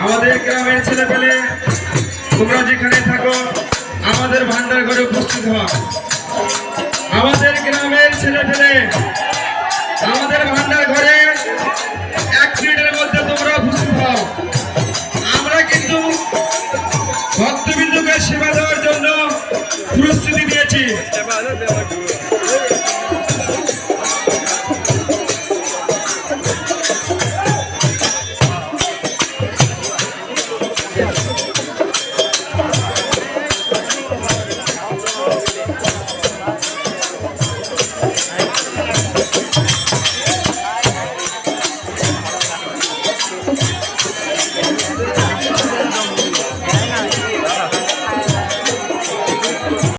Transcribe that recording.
আমাদের গ্রামের ছেলে পেলে তোমরা যেখানে থাকো আমাদের ভান্ডার ঘরে উপস্থিত হও। আমাদের গ্রামের ছেলে পেলে আমাদের ভান্ডার ঘরে 1 মিনিটের মধ্যে তোমরা উপস্থিত হও। আমরা কিন্তু ভক্তবিন্দুকে সেবা দেওয়ার জন্য প্রস্তুতি নিয়েছি।